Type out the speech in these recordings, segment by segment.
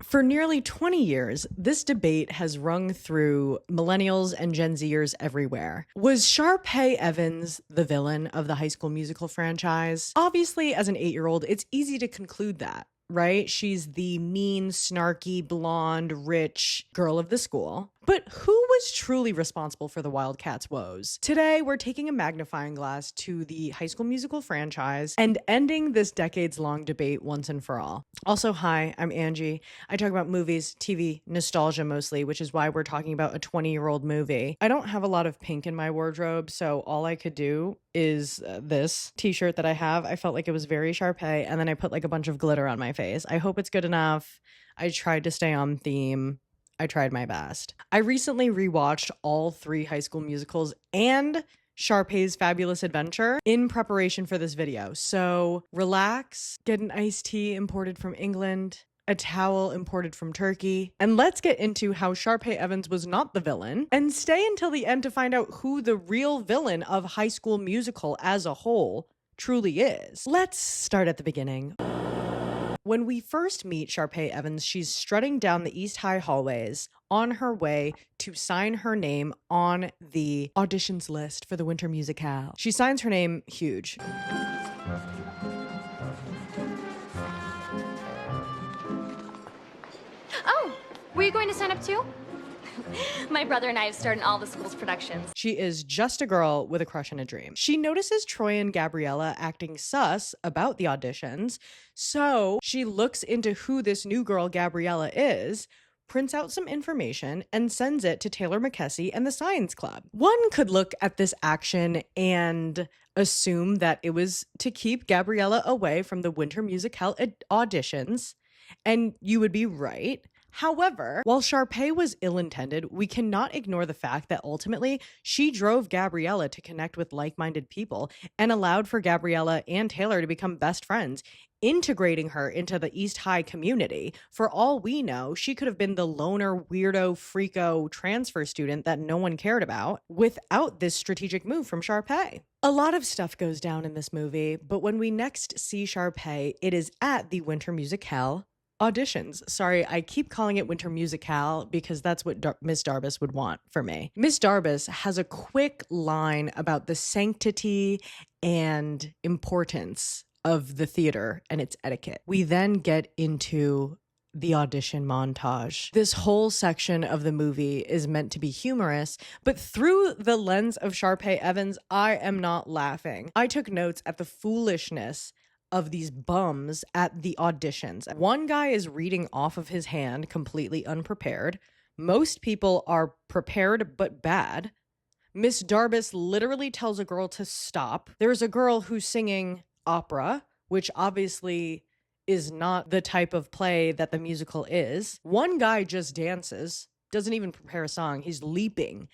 For nearly 20 years, this debate has rung through millennials and Gen Zers everywhere. Was Sharpay Evans the villain of the High School Musical franchise? Obviously, as an 8-year-old, it's easy to conclude that, right? She's the mean, snarky, blonde, rich girl of the school. But who was truly responsible for the Wildcats' woes? Today, we're taking a magnifying glass to the High School Musical franchise and ending this decades-long debate once and for all. Also, hi, I'm Angie. I talk about movies, TV, nostalgia mostly, which is why we're talking about a 20-year-old movie. I don't have a lot of pink in my wardrobe, so all I could do is this t-shirt that I have. I felt like it was very Sharpay, and then I put like a bunch of glitter on my face. I hope it's good enough. I tried to stay on theme. I tried my best. I recently rewatched all 3 High School Musicals and Sharpay's Fabulous Adventure in preparation for this video. So relax, get an iced tea imported from England, a towel imported from Turkey, and let's get into how Sharpay Evans was not the villain, and stay until the end to find out who the real villain of High School Musical as a whole truly is. Let's start at the beginning. When we first meet Sharpay Evans, she's strutting down the East High hallways on her way to sign her name on the auditions list for the Winter Musicale. She signs her name huge. Oh, were you going to sign up too? My brother and I have starred in all the school's productions. She is just a girl with a crush and a dream. She notices Troy and Gabriella acting sus about the auditions, so she looks into who this new girl Gabriella is, prints out some information, and sends it to Taylor McKessie and the Science Club. One could look at this action and assume that it was to keep Gabriella away from the Winter Musicale auditions, and you would be right. However, while Sharpay was ill-intended, we cannot ignore the fact that ultimately she drove Gabriella to connect with like-minded people and allowed for Gabriella and Taylor to become best friends, integrating her into the East High community. For all we know, she could have been the loner, weirdo, freako transfer student that no one cared about without this strategic move from Sharpay. A lot of stuff goes down in this movie, but when we next see Sharpay, it is at the Winter Musicale auditions. Sorry, I keep calling it Winter Musicale because that's what Miss Darbus would want for me. Miss Darbus has a quick line about the sanctity and importance of the theater and its etiquette. We then get into the audition montage. This whole section of the movie is meant to be humorous, but through the lens of Sharpay Evans, I am not laughing. I took notes at the foolishness of these bums at the auditions. One guy is reading off of his hand completely unprepared. Most people are prepared but bad. Miss Darbus literally tells a girl to stop. There's a girl who's singing opera, which obviously is not the type of play that the musical is. One guy just dances, doesn't even prepare a song. He's leaping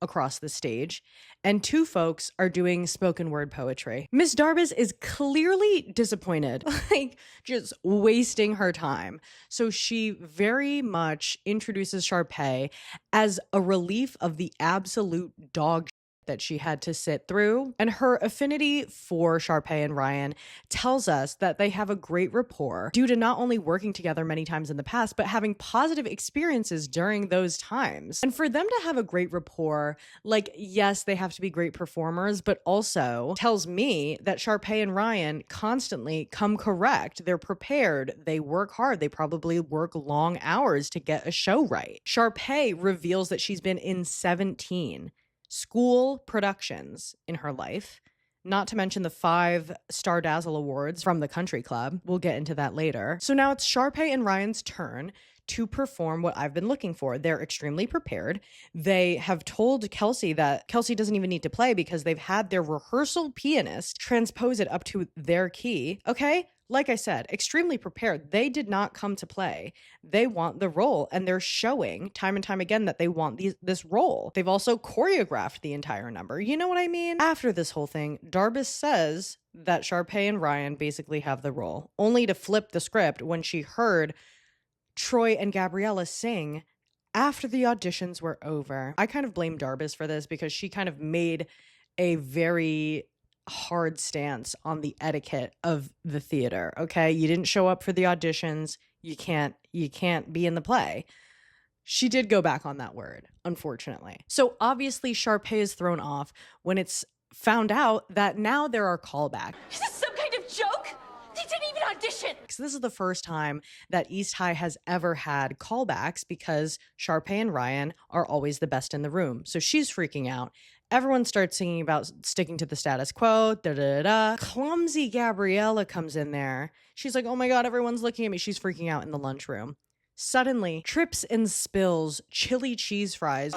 across the stage, and 2 folks are doing spoken word poetry. Miss Darbus is clearly disappointed, like just wasting her time. So she very much introduces Sharpay as a relief of the absolute dog that she had to sit through. And her affinity for Sharpay and Ryan tells us that they have a great rapport due to not only working together many times in the past, but having positive experiences during those times. And for them to have a great rapport, like, yes, they have to be great performers, but also tells me that Sharpay and Ryan constantly come correct. They're prepared. They work hard. They probably work long hours to get a show right. Sharpay reveals that she's been in 17 school productions in her life, not to mention the 5 Star Dazzle Awards from the Country Club. We'll get into that later. So now it's Sharpay and Ryan's turn to perform what I've been looking for. They're extremely prepared. They have told Kelsey that Kelsey doesn't even need to play because they've had their rehearsal pianist transpose it up to their key. Okay? Like I said, extremely prepared. They did not come to play. They want the role, and they're showing time and time again that they want this role. They've also choreographed the entire number. You know what I mean? After this whole thing, Darbus says that Sharpay and Ryan basically have the role, only to flip the script when she heard Troy and Gabriella sing after the auditions were over. I kind of blame Darbus for this because she kind of made a very hard stance on the etiquette of the theater, okay? You didn't show up for the auditions. you can't be in the play. She did go back on that word, unfortunately. So obviously Sharpay is thrown off when it's found out that now there are callbacks. Is this some kind of joke? They didn't even audition. So this is the first time that East High has ever had callbacks because Sharpay and Ryan are always the best in the room. So she's freaking out. Everyone starts singing about sticking to the status quo. Da, da, da, da. Clumsy Gabriella comes in there. She's like, oh my God, everyone's looking at me. She's freaking out in the lunchroom. Suddenly, trips and spills chili cheese fries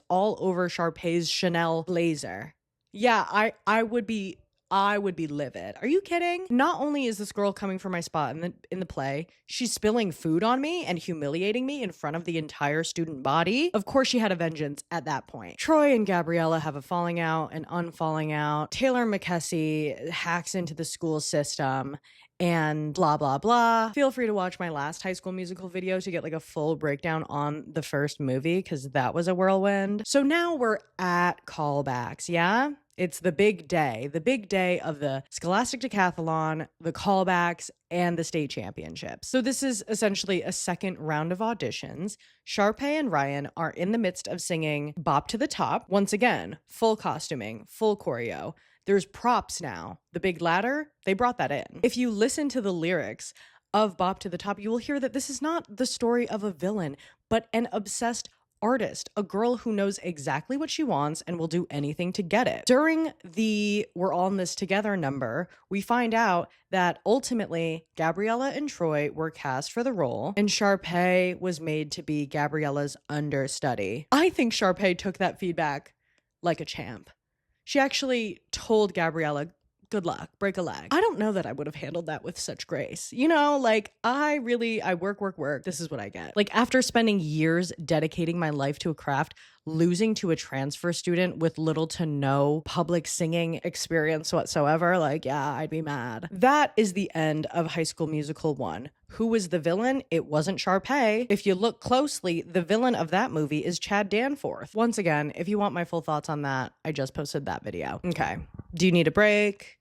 all over Sharpay's Chanel blazer. Yeah, I would be livid. Are you kidding? Not only is this girl coming for my spot in the play, she's spilling food on me and humiliating me in front of the entire student body. Of course she had a vengeance at that point. Troy and Gabriella have a falling out and unfalling out. Taylor McKessie hacks into the school system and blah, blah, blah. Feel free to watch my last High School Musical video to get like a full breakdown on the first movie because that was a whirlwind. So now we're at callbacks, yeah? It's the big day of the Scholastic Decathlon, the callbacks, and the state championships. So this is essentially a second round of auditions. Sharpay and Ryan are in the midst of singing Bop to the Top. Once again, full costuming, full choreo. There's props now. The big ladder, they brought that in. If you listen to the lyrics of Bop to the Top, you will hear that this is not the story of a villain, but an obsessed artist, a girl who knows exactly what she wants and will do anything to get it. During the We're All in This Together number, we find out that ultimately Gabriella and Troy were cast for the role and Sharpay was made to be Gabriella's understudy. I think Sharpay took that feedback like a champ. She actually told Gabriella, good luck, break a leg. I don't know that I would have handled that with such grace. You know, like I work. This is what I get. Like after spending years dedicating my life to a craft, losing to a transfer student with little to no public singing experience whatsoever, like, yeah, I'd be mad. That is the end of High School Musical 1. Who was the villain? It wasn't Sharpay. If you look closely, the villain of that movie is Chad Danforth. Once again, if you want my full thoughts on that, I just posted that video. Okay. Do you need a break?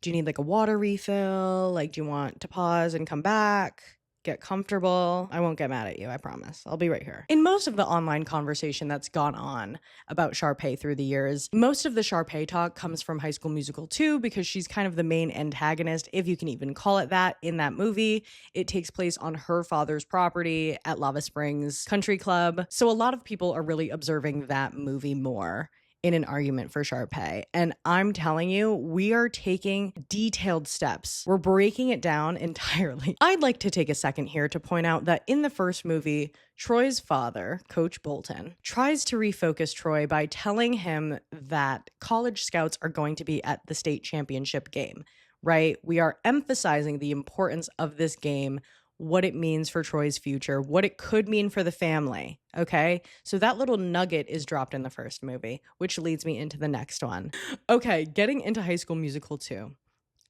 Do you need like a water refill? Like, do you want to pause and come back? Get comfortable. I won't get mad at you, I promise. I'll be right here. In most of the online conversation that's gone on about Sharpay through the years, most of the Sharpay talk comes from High School Musical 2 because she's kind of the main antagonist, if you can even call it that, in that movie. It takes place on her father's property at Lava Springs Country Club. So a lot of people are really observing that movie more in an argument for Sharpay. And I'm telling you, we are taking detailed steps. We're breaking it down entirely. I'd like to take a second here to point out that in the first movie, Troy's father, Coach Bolton, tries to refocus Troy by telling him that college scouts are going to be at the state championship game, right? We are emphasizing the importance of this game, what it means for Troy's future, what it could mean for the family, okay? So that little nugget is dropped in the first movie, which leads me into the next one. Okay, getting into High School Musical 2.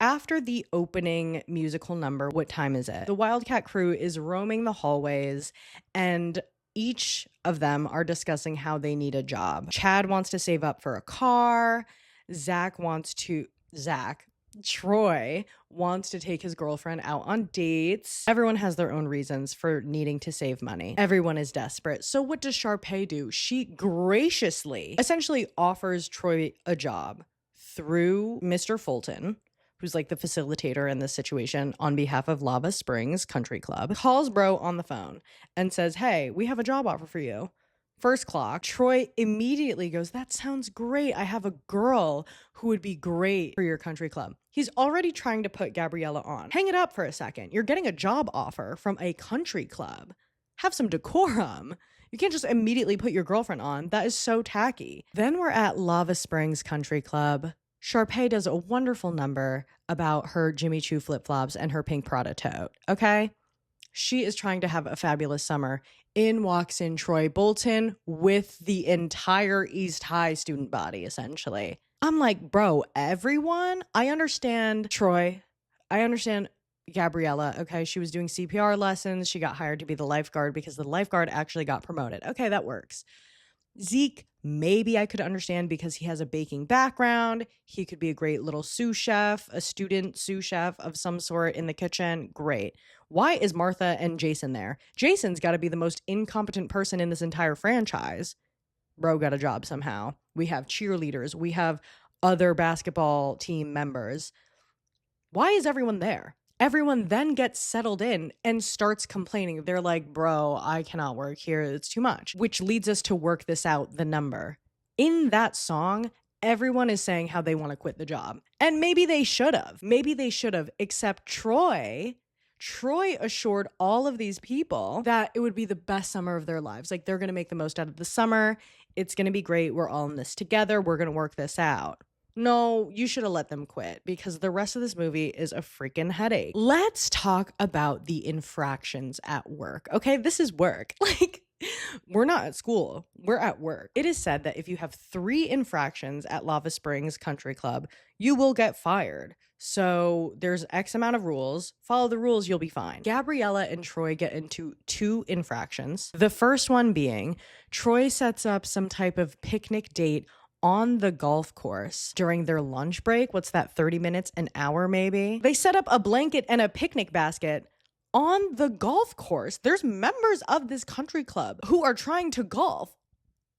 After the opening musical number, What Time Is It?, the Wildcat crew is roaming the hallways and each of them are discussing how they need a job. Chad wants to save up for a car. Troy wants to take his girlfriend out on dates. Everyone has their own reasons for needing to save money. Everyone is desperate. So what does Sharpay do? She graciously essentially offers Troy a job through Mr. Fulton, who's like the facilitator in this situation on behalf of Lava Springs Country Club, calls bro on the phone and says, hey, we have a job offer for you. First clock, Troy immediately goes, that sounds great. I have a girl who would be great for your country club. He's already trying to put Gabriella on. Hang it up for a second. You're getting a job offer from a country club. Have some decorum. You can't just immediately put your girlfriend on. That is so tacky. Then we're at Lava Springs Country Club. Sharpay does a wonderful number about her Jimmy Choo flip-flops and her pink Prada tote, okay? She is trying to have a fabulous summer. In walks in Troy Bolton with the entire East High student body, essentially. I'm like, bro, everyone? I understand Troy. I understand Gabriella, okay? She was doing CPR lessons. She got hired to be the lifeguard because the lifeguard actually got promoted. Okay, that works. Zeke, Maybe I could understand because he has a baking background. He could be a great little sous chef, a student sous chef of some sort in the kitchen. Great. Why is Martha and Jason there? Jason's got to be the most incompetent person in this entire franchise. Bro got a job somehow. We have cheerleaders. We have other basketball team members. Why is everyone there? Everyone then gets settled in and starts complaining. They're like, bro, I cannot work here. It's too much. Which leads us to work this out, the number. In that song, everyone is saying how they want to quit the job. And maybe they should have. Maybe they should have, except Troy assured all of these people that it would be the best summer of their lives. Like, they're going to make the most out of the summer. It's going to be great. We're all in this together. We're going to work this out. No, you should have let them quit because the rest of this movie is a freaking headache. Let's talk about the infractions at work. Okay, this is work. Like, we're not at school. We're at work. It is said that if you have 3 infractions at Lava Springs Country Club, you will get fired. So there's X amount of rules. Follow the rules, you'll be fine. Gabriella and Troy get into 2 infractions. The first one being Troy sets up some type of picnic date on the golf course during their lunch break. What's that, 30 minutes, an hour maybe? They set up a blanket and a picnic basket on the golf course. There's members of this country club who are trying to golf.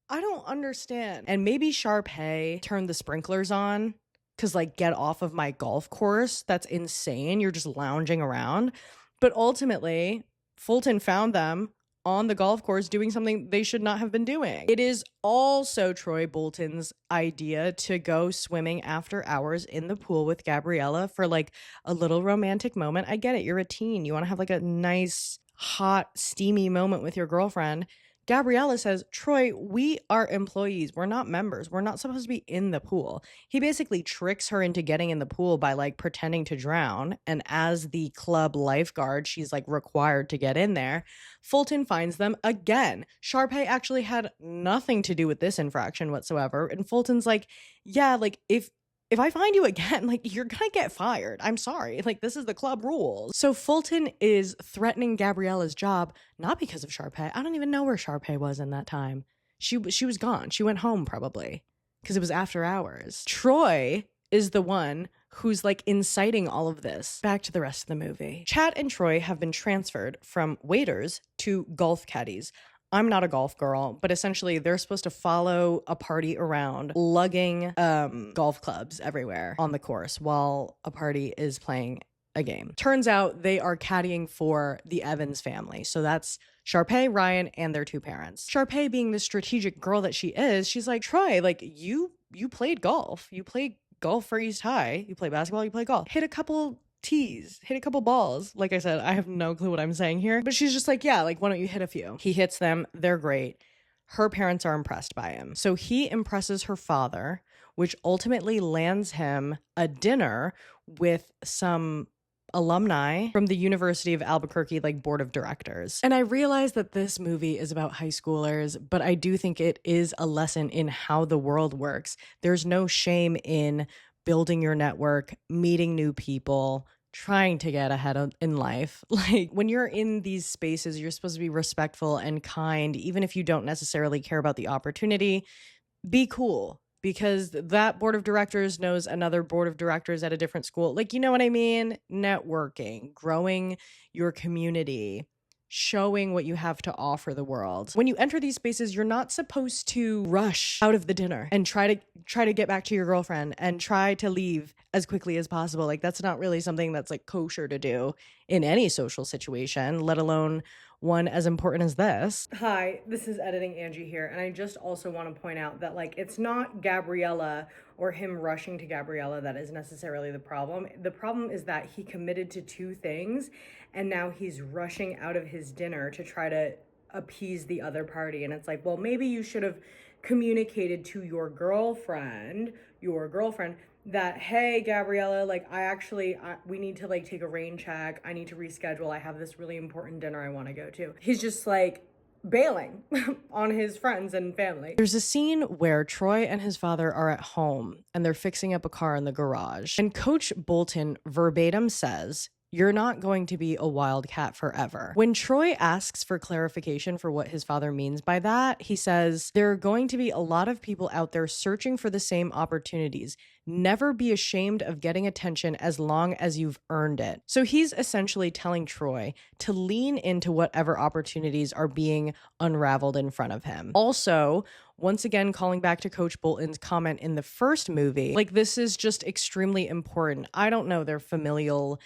I don't understand. And maybe Sharpay turned the sprinklers on because, like, get off of my golf course. That's insane. You're just lounging around. But ultimately, Fulton found them on the golf course doing something they should not have been doing. It is also Troy Bolton's idea to go swimming after hours in the pool with Gabriella for like a little romantic moment. I get it. You're a teen. You want to have like a nice, hot, steamy moment with your girlfriend. Gabriella says, Troy, we are employees. We're not members. We're not supposed to be in the pool. He basically tricks her into getting in the pool by like pretending to drown. And as the club lifeguard, she's like required to get in there. Fulton finds them again. Sharpay actually had nothing to do with this infraction whatsoever. And Fulton's like, yeah, like if I find you again, like, you're gonna get fired. I'm sorry. Like, this is the club rules. So Fulton is threatening Gabriella's job, not because of Sharpay. I don't even know where Sharpay was in that time. She was gone. She went home probably because it was after hours. Troy is the one who's like inciting all of this. Back to the rest of the movie. Chad and Troy have been transferred from waiters to golf caddies. I'm not a golf girl, but essentially they're supposed to follow a party around, lugging golf clubs everywhere on the course while a party is playing a game. Turns out they are caddying for the Evans family. So that's Sharpay, Ryan, and their 2 parents. Sharpay, being the strategic girl that she is, she's like, Troy, like you played golf. You played golf for East High. You play basketball, you play golf. Hit a couple tees, hit a couple balls. Like I said, I have no clue what I'm saying here, but she's just like, yeah, like, why don't you hit a few? He hits them. They're great. Her parents are impressed by him. So he impresses her father, which ultimately lands him a dinner with some alumni from the University of Albuquerque, like, board of directors. And I realize that this movie is about high schoolers, but I do think it is a lesson in how the world works. There's no shame in building your network, meeting new people, trying to get ahead in life. Like, when you're in these spaces, you're supposed to be respectful and kind, even if you don't necessarily care about the opportunity. Be cool, because that board of directors knows another board of directors at a different school. Like, you know what I mean? Networking, growing your community, showing what you have to offer the world. When you enter these spaces, you're not supposed to rush out of the dinner and try to get back to your girlfriend and try to leave as quickly as possible. Like, that's not really something that's like kosher to do in any social situation, let alone one as important as this. Hi, this is Editing Angie here, and I just also want to point out that, like, it's not Gabriella or him rushing to Gabriella that is necessarily the problem. The problem is that he committed to 2 things, and now he's rushing out of his dinner to try to appease the other party. And it's like, well, maybe you should have communicated to your girlfriend that, hey, Gabriella, like, we need to like take a rain check. I need to reschedule. I have this really important dinner I want to go to. He's just like bailing on his friends and family. There's a scene where Troy and his father are at home and they're fixing up a car in the garage. And Coach Bolton verbatim says, You're not going to be a wildcat forever. When Troy asks for clarification for what his father means by that, he says, there are going to be a lot of people out there searching for the same opportunities. Never be ashamed of getting attention as long as you've earned it. So he's essentially telling Troy to lean into whatever opportunities are being unraveled in front of him. Also, once again, calling back to Coach Bolton's comment in the first movie, like, this is just extremely important. I don't know their familial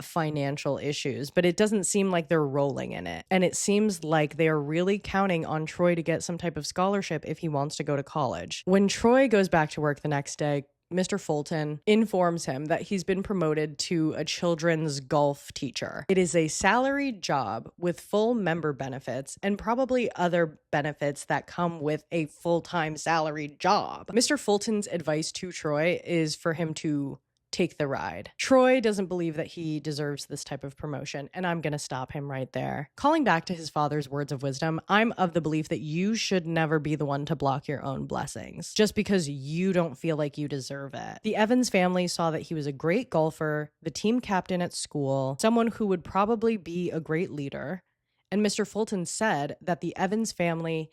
financial issues, but it doesn't seem like they're rolling in it. And it seems like they are really counting on Troy to get some type of scholarship if he wants to go to college. When Troy goes back to work the next day, Mr. Fulton informs him that he's been promoted to a children's golf teacher. It is a salaried job with full member benefits and probably other benefits that come with a full-time salaried job. Mr. Fulton's advice to Troy is for him to take the ride. Troy doesn't believe that he deserves this type of promotion, and I'm gonna stop him right there. Calling back to his father's words of wisdom, I'm of the belief that you should never be the one to block your own blessings, just because you don't feel like you deserve it. The Evans family saw that he was a great golfer, the team captain at school, someone who would probably be a great leader, and Mr. Fulton said that the Evans family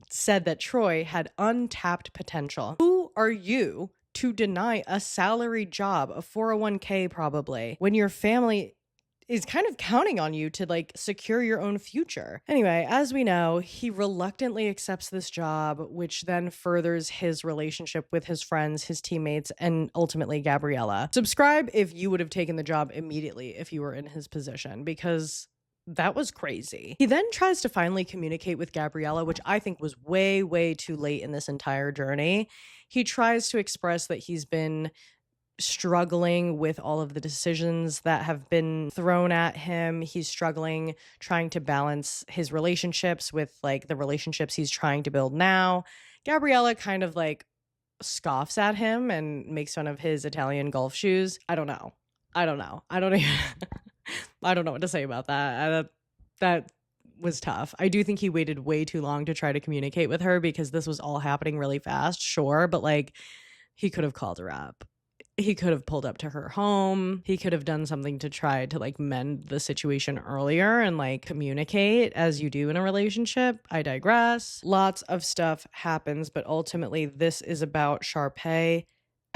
said that Troy had untapped potential. Who are you to deny a salaried job, a 401k probably, when your family is kind of counting on you to like secure your own future? Anyway, as we know, he reluctantly accepts this job, which then furthers his relationship with his friends, his teammates, and ultimately Gabriella. Subscribe if you would have taken the job immediately if you were in his position, because that was crazy. He then tries to finally communicate with Gabriella, which I think was way, way too late in this entire journey. He tries to express that he's been struggling with all of the decisions that have been thrown at him. He's struggling trying to balance his relationships with like the relationships he's trying to build now. Gabriella kind of like scoffs at him and makes fun of his Italian golf shoes. I don't know. I don't even I don't know what to say about that. That was tough. I do think he waited way too long to try to communicate with her because this was all happening really fast, sure, but like he could have called her up. He could have pulled up to her home. He could have done something to try to like mend the situation earlier and like communicate as you do in a relationship. I digress. Lots of stuff happens, but ultimately this is about Sharpay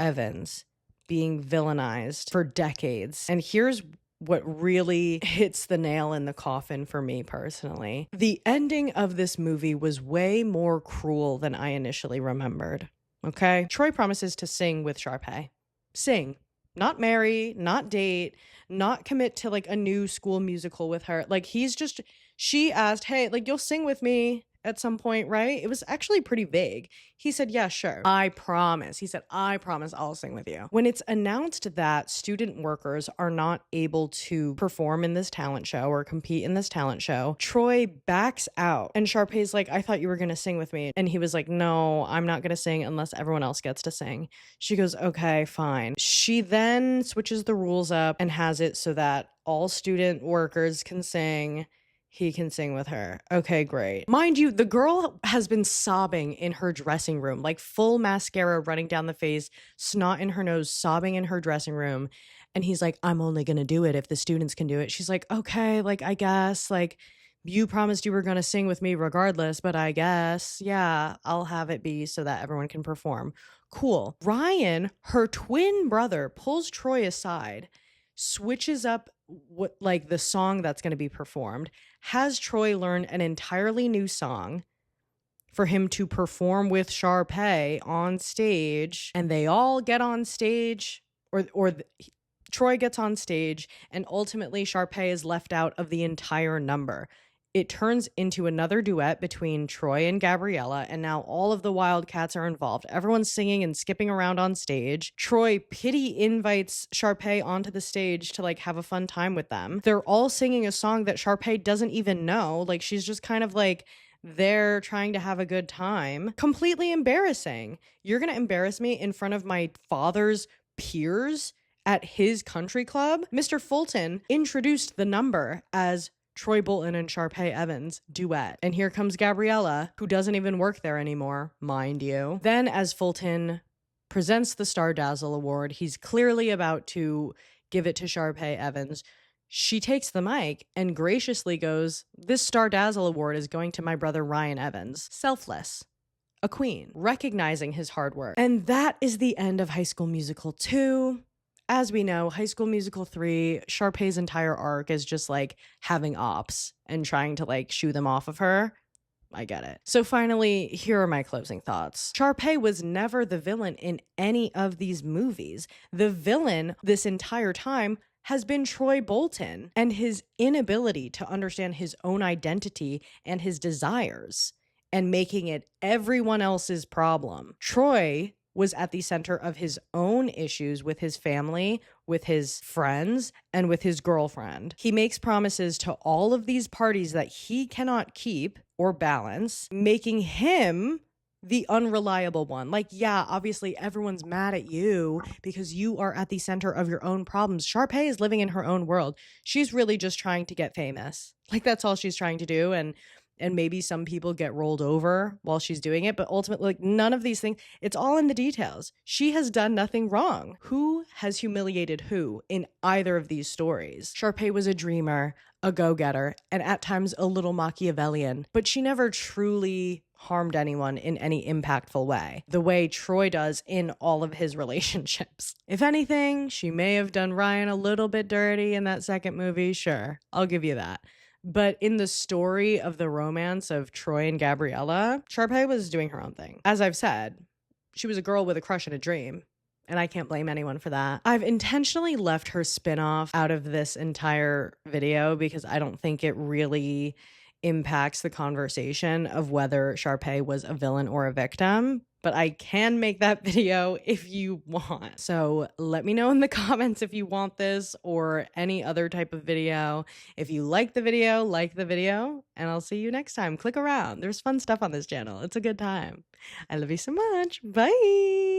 Evans being villainized for decades. And here's what really hits the nail in the coffin for me personally. The ending of this movie was way more cruel than I initially remembered. Okay? Troy promises to sing with Sharpay. Sing. Not marry, not date, not commit to like a new school musical with her. Like she asked, hey, like you'll sing with me at some point, right? It was actually pretty vague. He said, yeah, sure. I promise. He said, I promise I'll sing with you. When it's announced that student workers are not able to perform in this talent show or compete in this talent show, Troy backs out. And Sharpay's like, I thought you were going to sing with me. And he was like, no, I'm not going to sing unless everyone else gets to sing. She goes, okay, fine. She then switches the rules up and has it so that all student workers can sing. He can sing with her. Okay, great. Mind you, the girl has been sobbing in her dressing room, like full mascara running down the face, snot in her nose, sobbing in her dressing room. And he's like, I'm only going to do it if the students can do it. She's like, okay, like, I guess, like, you promised you were going to sing with me regardless, but I guess, yeah, I'll have it be so that everyone can perform. Cool. Ryan, her twin brother, pulls Troy aside, switches up what like the song that's going to be performed, has Troy learn an entirely new song for him to perform with Sharpay on stage, and they all get on stage, Troy gets on stage, and ultimately Sharpay is left out of the entire number. It turns into another duet between Troy and Gabriella, and now all of the Wildcats are involved. Everyone's singing and skipping around on stage. Troy pity invites Sharpay onto the stage to like have a fun time with them. They're all singing a song that Sharpay doesn't even know. Like she's just kind of like there trying to have a good time. Completely embarrassing. You're going to embarrass me in front of my father's peers at his country club? Mr. Fulton introduced the number as Troy Bolton and Sharpay Evans duet. And here comes Gabriella, who doesn't even work there anymore, mind you. Then as Fulton presents the Star Dazzle Award, he's clearly about to give it to Sharpay Evans. She takes the mic and graciously goes, "This Star Dazzle Award is going to my brother Ryan Evans. Selfless. A queen." Recognizing his hard work. And that is the end of High School Musical 2. As we know, High School Musical 3, Sharpay's entire arc is just like having ops and trying to like shoo them off of her. I get it. So finally, here are my closing thoughts. Sharpay was never the villain in any of these movies. The villain this entire time has been Troy Bolton and his inability to understand his own identity and his desires and making it everyone else's problem. Troy was at the center of his own issues with his family, with his friends, and with his girlfriend. He makes promises to all of these parties that he cannot keep or balance, making him the unreliable one. Like, yeah, obviously everyone's mad at you because you are at the center of your own problems. Sharpay is living in her own world. She's really just trying to get famous. Like, that's all she's trying to do. And maybe some people get rolled over while she's doing it, but ultimately, like, none of these things, it's all in the details. She has done nothing wrong. Who has humiliated who in either of these stories? Sharpay was a dreamer, a go-getter, and at times a little Machiavellian, but she never truly harmed anyone in any impactful way, the way Troy does in all of his relationships. If anything, she may have done Ryan a little bit dirty in that second movie, sure, I'll give you that. But in the story of the romance of Troy and Gabriella, Sharpay was doing her own thing. As I've said, she was a girl with a crush and a dream, and I can't blame anyone for that. I've intentionally left her spinoff out of this entire video because I don't think it really impacts the conversation of whether Sharpay was a villain or a victim, but I can make that video if you want. So let me know in the comments if you want this or any other type of video. If you like the video, and I'll see you next time. Click around. There's fun stuff on this channel. It's a good time. I love you so much. Bye.